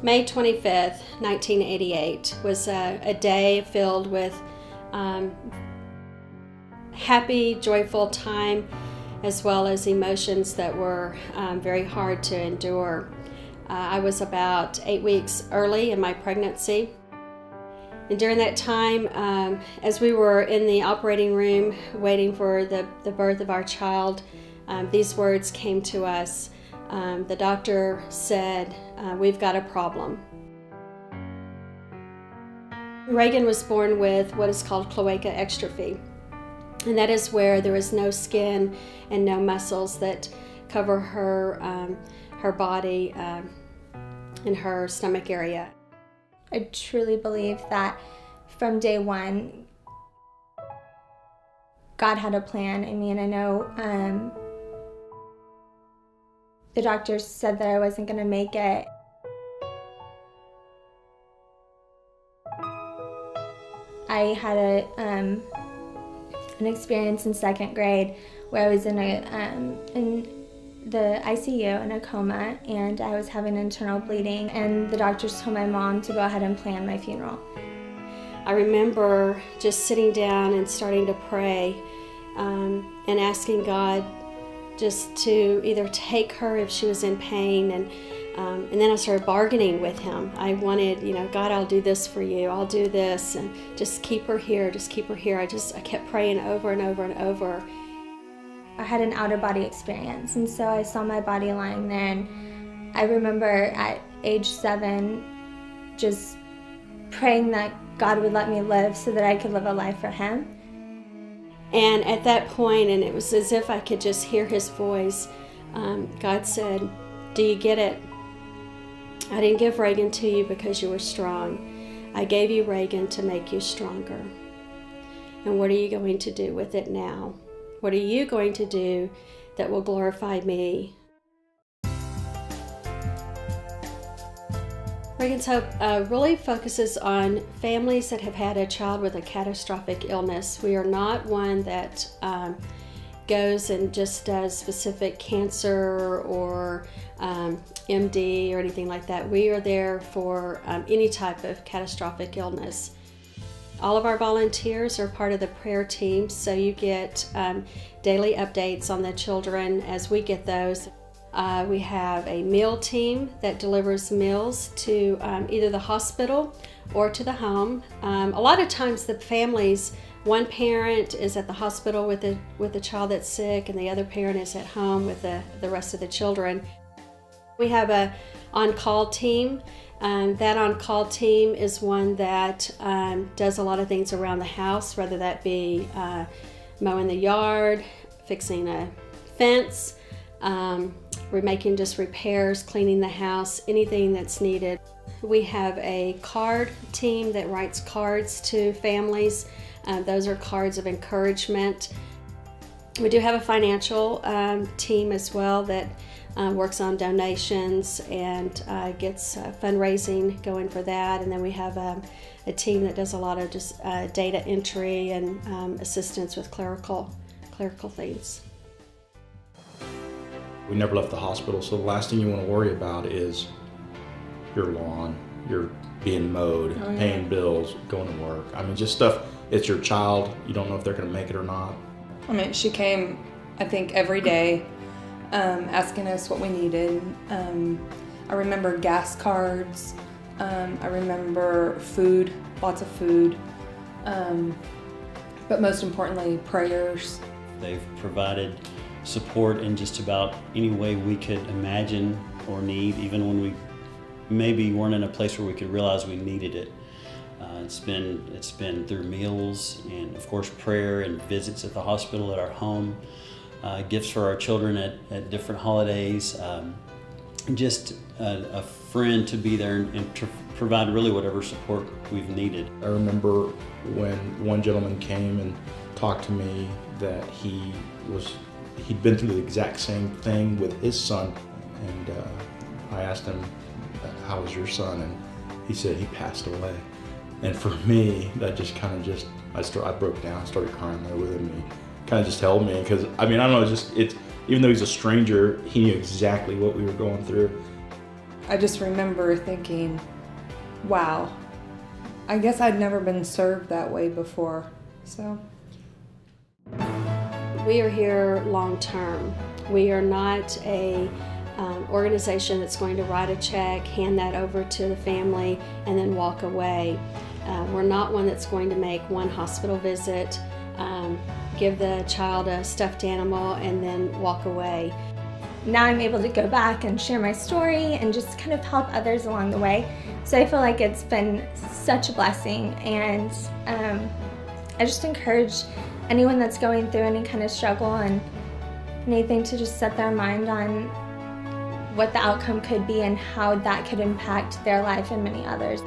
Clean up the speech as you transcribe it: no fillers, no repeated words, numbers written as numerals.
May 25th, 1988 was a day filled with happy, joyful time, as well as emotions that were very hard to endure. I was about 8 weeks early in my pregnancy. And during that time, as we were in the operating room waiting for the birth of our child, these words came to us. The doctor said, "We've got a problem." Ragan was born with what is called cloaca exstrophy, and that is where there is no skin and no muscles that cover her body and her stomach area. I truly believe that from day one, God had a plan. I mean, I know the doctors said that I wasn't going to make it. I had an experience in second grade where I was in the ICU in a coma, and I was having internal bleeding, and the doctors told my mom to go ahead and plan my funeral. I remember just sitting down and starting to pray and asking God just to either take her if she was in pain, and then I started bargaining with him. I wanted, God, I'll do this for you, I'll do this, and just keep her here, just keep her here. I kept praying over and over and over. I had an out-of-body experience, and so I saw my body lying there, and I remember at age 7 just praying that God would let me live so that I could live a life for him. And at that point, and it was as if I could just hear his voice, God said, "Do you get it? I didn't give Ragan to you because you were strong. I gave you Ragan to make you stronger. And what are you going to do with it now? What are you going to do that will glorify me?" Ragan's Hope really focuses on families that have had a child with a catastrophic illness. We are not one that goes and just does specific cancer or MD or anything like that. We are there for any type of catastrophic illness. All of our volunteers are part of the prayer team, so you get daily updates on the children as we get those. We have a meal team that delivers meals to either the hospital or to the home. A lot of times the families, one parent is at the hospital with a child that's sick, and the other parent is at home with the rest of the children. We have a on-call team. That on-call team is one that does a lot of things around the house, whether that be mowing the yard, fixing a fence, we're making just repairs, cleaning the house, anything that's needed. We have a card team that writes cards to families. Those are cards of encouragement. We do have a financial team as well that works on donations and gets fundraising going for that. And then we have a team that does a lot of just data entry and assistance with clerical things. We never left the hospital, so the last thing you want to worry about is your lawn, your being mowed, paying bills, going to work. I mean, just stuff, it's your child. You don't know if they're going to make it or not. I mean, she came, I think, every day asking us what we needed. I remember gas cards. I remember food, lots of food. But most importantly, prayers. They've provided support in just about any way we could imagine or need, even when we maybe weren't in a place where we could realize we needed it. It's been through meals and, of course, prayer and visits at the hospital, at our home, gifts for our children at different holidays, just a friend to be there and to provide really whatever support we've needed. I remember when one gentleman came and talked to me that he'd been through the exact same thing with his son, and I asked him, "How was your son?" And he said he passed away. And for me, that just kind of I broke down, started crying there with him. He kind of just held me, because I mean, I don't know, even though he's a stranger, he knew exactly what we were going through. I just remember thinking, wow, I guess I'd never been served that way before. So we are here long term. We are not a organization that's going to write a check, hand that over to the family, and then walk away. We're not one that's going to make one hospital visit, give the child a stuffed animal, and then walk away. Now I'm able to go back and share my story and just kind of help others along the way. So I feel like it's been such a blessing, and I just encourage anyone that's going through any kind of struggle and anything to just set their mind on what the outcome could be and how that could impact their life and many others.